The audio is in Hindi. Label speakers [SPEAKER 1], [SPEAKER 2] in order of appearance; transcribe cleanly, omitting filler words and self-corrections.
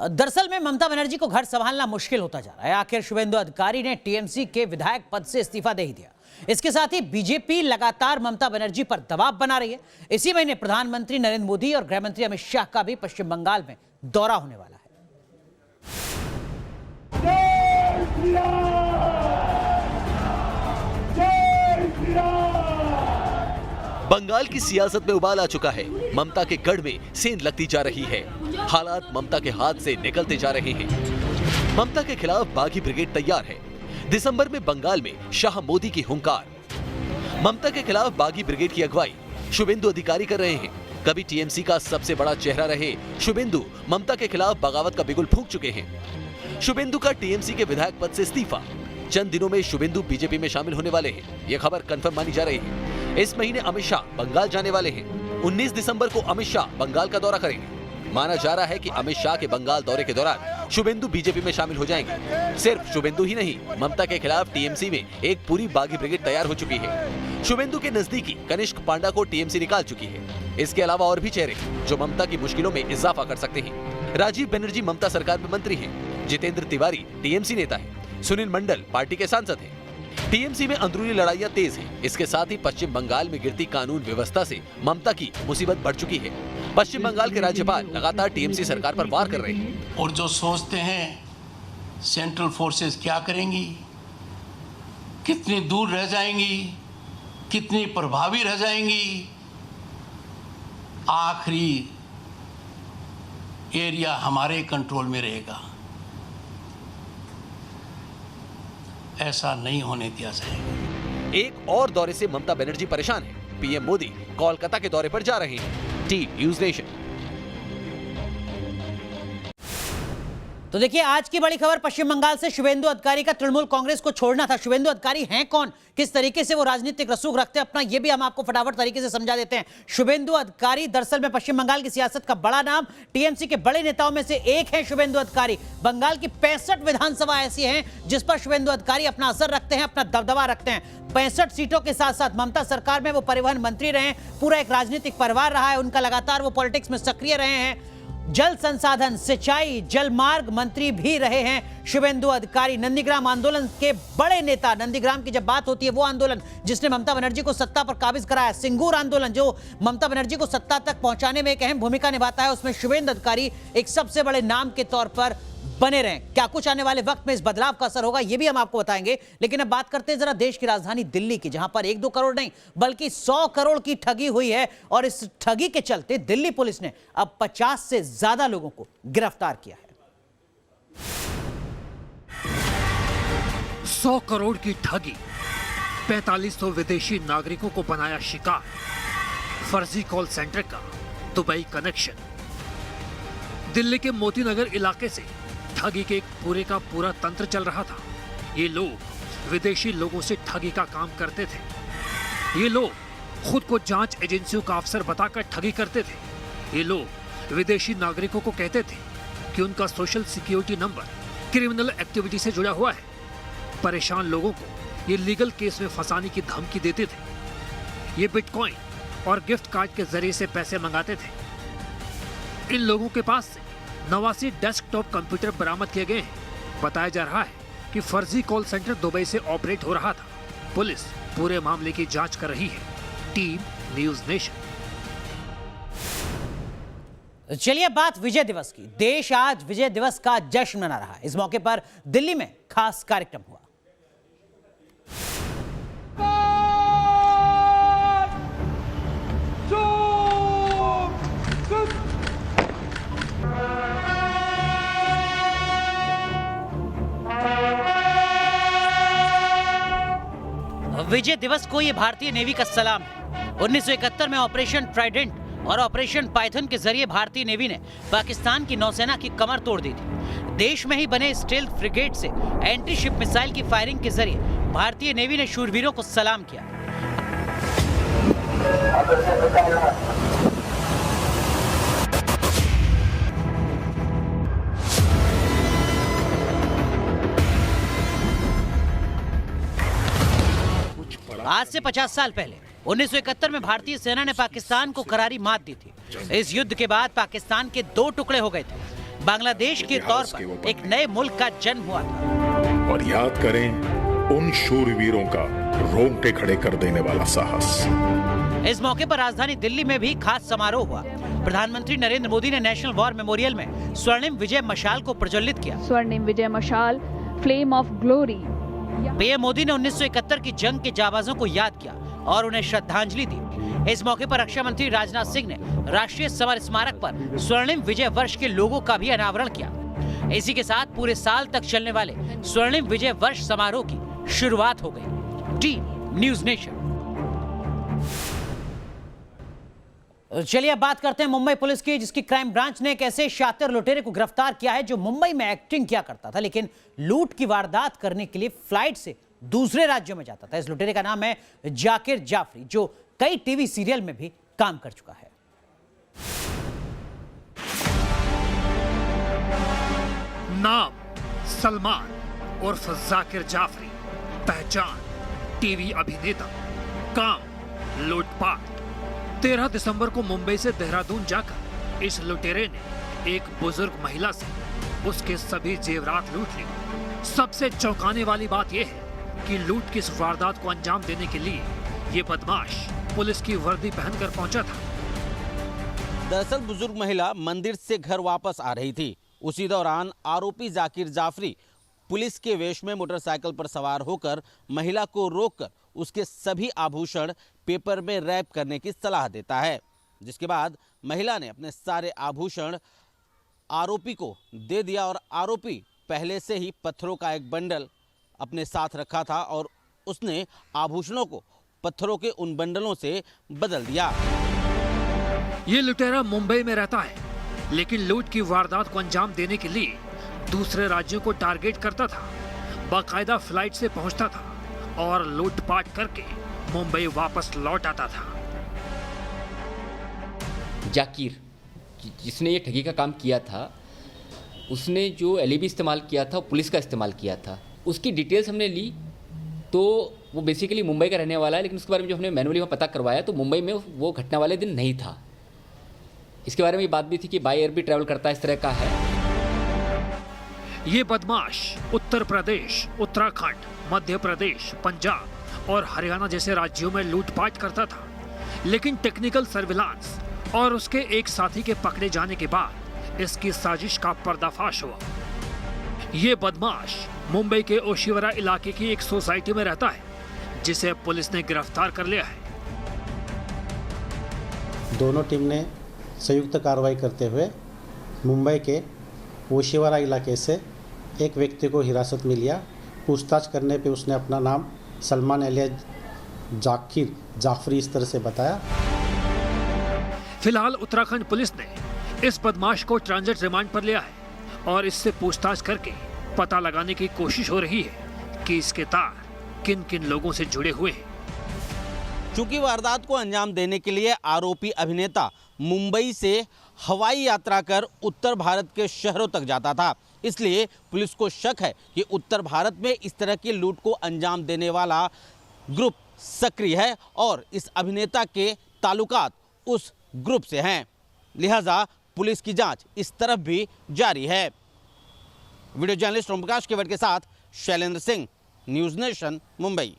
[SPEAKER 1] दरअसल में ममता बनर्जी को घर संभालना मुश्किल होता जा रहा है। आखिर शुभेंदु अधिकारी ने टीएमसी के विधायक पद से इस्तीफा दे ही दिया। इसके साथ ही बीजेपी लगातार ममता बनर्जी पर दबाव बना रही है। इसी महीने प्रधानमंत्री नरेंद्र मोदी और गृह मंत्री अमित शाह का भी पश्चिम बंगाल में दौरा होने वाला है।
[SPEAKER 2] बंगाल की सियासत में उबाल आ चुका है। ममता के गढ़ में सेंध लगती जा रही है। हालात ममता के हाथ से निकलते जा रहे हैं। ममता के खिलाफ बागी ब्रिगेड तैयार है। दिसंबर में बंगाल में शाह मोदी की हुंकार। ममता के खिलाफ बागी ब्रिगेड की अगुवाई शुभेंदु अधिकारी कर रहे हैं। कभी टीएमसी का सबसे बड़ा चेहरा रहे शुभेंदु ममता के खिलाफ बगावत का बिगुल फूंक चुके हैं। शुभेंदु का टीएमसी के विधायक पद से इस्तीफा। चंद दिनों में शुभेंदु बीजेपी में शामिल होने वाले हैं। यह खबर कंफर्म मानी जा रही है। इस महीने अमित शाह बंगाल जाने वाले हैं। 19 दिसंबर को अमित शाह बंगाल का दौरा करेंगे। माना जा रहा है कि अमित शाह के बंगाल दौरे के दौरान शुभेंदु बीजेपी में शामिल हो जाएंगे। सिर्फ शुभेंदु ही नहीं, ममता के खिलाफ टीएमसी में एक पूरी बागी ब्रिगेड तैयार हो चुकी है। शुभेंदु के नजदीकी कनिष्क पांडा को टीएमसी निकाल चुकी है। इसके अलावा और भी चेहरे जो ममता की मुश्किलों में इजाफा कर सकते हैं। राजीव बनर्जी ममता सरकार में मंत्री हैं। जितेंद्र तिवारी टीएमसी नेता है। सुनील मंडल पार्टी के सांसद हैं। टीएमसी में अंदरूनी लड़ाइयां तेज हैं। इसके साथ ही पश्चिम बंगाल में गिरती कानून व्यवस्था से ममता की मुसीबत बढ़ चुकी है। पश्चिम बंगाल के राज्यपाल लगातार टीएमसी सरकार पर वार कर रहे हैं।
[SPEAKER 3] और जो सोचते हैं सेंट्रल फोर्सेस क्या करेंगी, कितनी दूर रह जाएंगी, कितनी प्रभावी रह जाएंगी, आखिरी एरिया हमारे कंट्रोल में रहेगा, ऐसा नहीं होने दिया जाएगा।
[SPEAKER 2] एक और दौरे से ममता बनर्जी परेशान है। पीएम मोदी कोलकाता के दौरे पर जा रहे हैं। Team news nation.
[SPEAKER 1] तो देखिए, आज की बड़ी खबर पश्चिम बंगाल से। शुभेंदु अधिकारी का तृणमूल कांग्रेस को छोड़ना था। शुभेंदु अधिकारी हैं कौन, किस तरीके से वो राजनीतिक रसूख रखते हैं अपना, ये भी हम आपको फटाफट तरीके से समझा देते हैं। शुभेंदु अधिकारी दरअसल में पश्चिम बंगाल की सियासत का बड़ा नाम, टीएमसी के बड़े नेताओं में से एक है शुभेंदु अधिकारी। बंगाल की 65 विधानसभा ऐसी हैं जिस पर शुभेंदु अधिकारी अपना असर रखते हैं, अपना दबदबा रखते हैं। 65 सीटों के साथ साथ ममता सरकार में वो परिवहन मंत्री रहे। पूरा एक राजनीतिक परिवार रहा है उनका। लगातार वो पॉलिटिक्स में सक्रिय रहे हैं। जल संसाधन, सिंचाई, जलमार्ग मंत्री भी रहे हैं शुभेंदु अधिकारी। नंदीग्राम आंदोलन के बड़े नेता। नंदीग्राम की जब बात होती है, वो आंदोलन जिसने ममता बनर्जी को सत्ता पर काबिज कराया। सिंगूर आंदोलन जो ममता बनर्जी को सत्ता तक पहुंचाने में एक अहम भूमिका निभाता है, उसमें शुभेंदु अधिकारी एक सबसे बड़े नाम के तौर पर बने रहें। क्या कुछ आने वाले वक्त में इस बदलाव का असर होगा, ये भी हम आपको बताएंगे। लेकिन अब बात करते हैं जरा देश की राजधानी दिल्ली की, जहां पर 1-2 करोड़ नहीं बल्कि 100 करोड़ की ठगी हुई है। और इस ठगी के चलते दिल्ली पुलिस ने अब 50 से ज्यादा लोगों को गिरफ्तार किया है।
[SPEAKER 4] 100 करोड़ की ठगी, 4500 विदेशी नागरिकों को बनाया शिकार, फर्जी कॉल सेंटर का दुबई कनेक्शन। दिल्ली के मोती नगर इलाके से ठगी के एक पूरे का पूरा तंत्र चल रहा था। ये लोग विदेशी लोगों से ठगी का काम करते थे। ये लोग खुद को जांच एजेंसियों का अफसर बताकर ठगी करते थे। ये लोग विदेशी नागरिकों को कहते थे कि उनका social security number criminal activity से जुड़ा हुआ है। परेशान लोगों को ये लीगल केस में फंसाने की धमकी देते थे। ये बिटकॉइन और गिफ्ट कार्ड के जरिए से पैसे मंगाते थे। इन लोगों के पास से 89 डेस्कटॉप कंप्यूटर बरामद किए गए हैं। बताया जा रहा है कि फर्जी कॉल सेंटर दुबई से ऑपरेट हो रहा था। पुलिस पूरे मामले की जांच कर रही है। Team news nation.
[SPEAKER 1] चलिए बात विजय दिवस की। देश आज विजय दिवस का जश्न मना रहा है। इस मौके पर दिल्ली में खास कार्यक्रम हुआ। विजय दिवस को ये भारतीय नेवी का सलाम है। 1971 में ऑपरेशन ट्राइडेंट और ऑपरेशन पाइथन के जरिए भारतीय नेवी ने पाकिस्तान की नौसेना की कमर तोड़ दी थी। देश में ही बने स्टेल्थ फ्रिगेट से एंटी शिप मिसाइल की फायरिंग के जरिए भारतीय नेवी ने शूरवीरों को सलाम किया। आज से 50 साल पहले 1971 में भारतीय सेना ने पाकिस्तान को करारी मात दी थी। इस युद्ध के बाद पाकिस्तान के 2 टुकड़े हो गए थे। बांग्लादेश के तौर पर एक नए मुल्क का जन्म हुआ था।
[SPEAKER 5] और याद करें उन शूरवीरों का रोंगटे खड़े कर देने वाला साहस।
[SPEAKER 1] इस मौके पर राजधानी दिल्ली में भी खास समारोह हुआ। प्रधानमंत्री नरेंद्र मोदी ने नेशनल वॉर मेमोरियल में स्वर्णिम विजय मशाल को प्रज्वलित किया।
[SPEAKER 6] स्वर्णिम विजय मशाल, flame of glory.
[SPEAKER 1] PM Modi ने 1971 की जंग के जाबाजों को याद किया और उन्हें श्रद्धांजलि दी। इस मौके पर रक्षा मंत्री राजनाथ सिंह ने राष्ट्रीय समर स्मारक पर स्वर्णिम विजय वर्ष के लोगों का भी अनावरण किया। इसी के साथ पूरे साल तक चलने वाले स्वर्णिम विजय वर्ष समारोह की शुरुआत हो गई। Team news nation. चलिए अब बात करते हैं मुंबई पुलिस की, जिसकी क्राइम ब्रांच ने एक ऐसे शातिर लुटेरे को गिरफ्तार किया है जो मुंबई में एक्टिंग किया करता था, लेकिन लूट की वारदात करने के लिए फ्लाइट से दूसरे राज्यों में जाता था। इस लुटेरे का नाम है जाकिर जाफरी, जो कई टीवी सीरियल में भी काम कर चुका है।
[SPEAKER 4] नाम सलमान उर्फ जाकिर जाफरी, पहचान टीवी अभिनेता, काम लूटपाट। 13 दिसंबर को मुंबई से देहरादून जाकर इस लुटेरे ने एक बुजुर्ग महिला से उसके सभी जेवरात लूट लिए। सबसे चौंकाने वाली बात यह है कि लूट की इस वारदात को अंजाम देने के लिए ये बदमाश पुलिस की वर्दी पहनकर पहुंचा था।
[SPEAKER 7] दरअसल बुजुर्ग महिला मंदिर से घर वापस आ रही थी। उसी दौरान आरोपी जाकिर जाफरी पुलिस के वेश में मोटरसाइकिल पर सवार होकर महिला को रोककर उसके सभी आभूषण पेपर में रैप करने की सलाह देता है, जिसके बाद महिला ने अपने सारे आभूषण आरोपी को दे दिया और आरोपी पहले से ही पत्थरों का एक बंडल अपने साथ रखा था और उसने आभूषणों को पत्थरों के उन बंडलों से बदल दिया।
[SPEAKER 4] ये लुटेरा मुंबई में रहता है, लेकिन लूट की वारदात को अंजाम देने के लिए दूसरे राज्यों को टारगेट करता था। बाकायदा फ्लाइट से पहुंचता था और लूटपाट करके मुंबई वापस लौट आता था।
[SPEAKER 8] जाकिर जिसने ये ठगी का काम किया था, उसने जो एलिबी इस्तेमाल किया था पुलिस का इस्तेमाल किया था। उसकी डिटेल्स हमने ली तो वो बेसिकली मुंबई का रहने वाला है, लेकिन उसके बारे में जो हमने मैनुअली वहाँ पता करवाया तो मुंबई में वो घटना वाले दिन नहीं था। इसके बारे में ये बात भी थी कि बाय एयर भी ट्रैवल करता है, इस तरह का है।
[SPEAKER 4] ये बदमाश उत्तर प्रदेश, उत्तराखंड, मध्य प्रदेश, पंजाब और हरियाणा जैसे राज्यों में लूटपाट करता था, लेकिन टेक्निकल सर्विलांस और उसके एक साथी के पकड़े जाने के बाद इसकी साजिश का पर्दाफाश हुआ। ये बदमाश मुंबई के ओशिवरा इलाके की एक सोसाइटी में रहता है, जिसे पुलिस ने गिरफ्तार कर लिया है।
[SPEAKER 9] दोनों टीम ने संयुक्त कार्रवाई करते हुए मुंबई के ओशिवरा इलाके से एक व्यक्ति को हिरासत में लिया। पूछताछ करने पे उसने अपना नाम सलमान एलियास जाकिर जाफरी इस तरह से बताया।
[SPEAKER 4] फिलहाल उत्तराखंड पुलिस ने इस बदमाश को ट्रांजिट रिमांड पर लिया है और इससे पूछताछ करके पता लगाने की कोशिश हो रही है कि इसके तार किन किन लोगों से जुड़े हुए हैं।
[SPEAKER 7] चूंकि वारदात को अंजाम देने के लिए आरोपी अभिनेता मुंबई से हवाई यात्रा कर उत्तर भारत के शहरों तक जाता था, इसलिए पुलिस को शक है कि उत्तर भारत में इस तरह की लूट को अंजाम देने वाला ग्रुप सक्रिय है और इस अभिनेता के ताल्लुकात उस ग्रुप से हैं। लिहाजा पुलिस की जांच इस तरफ भी जारी है। वीडियो जर्नलिस्ट ओम प्रकाश केवट के साथ शैलेंद्र सिंह, न्यूज़ नेशन, मुंबई।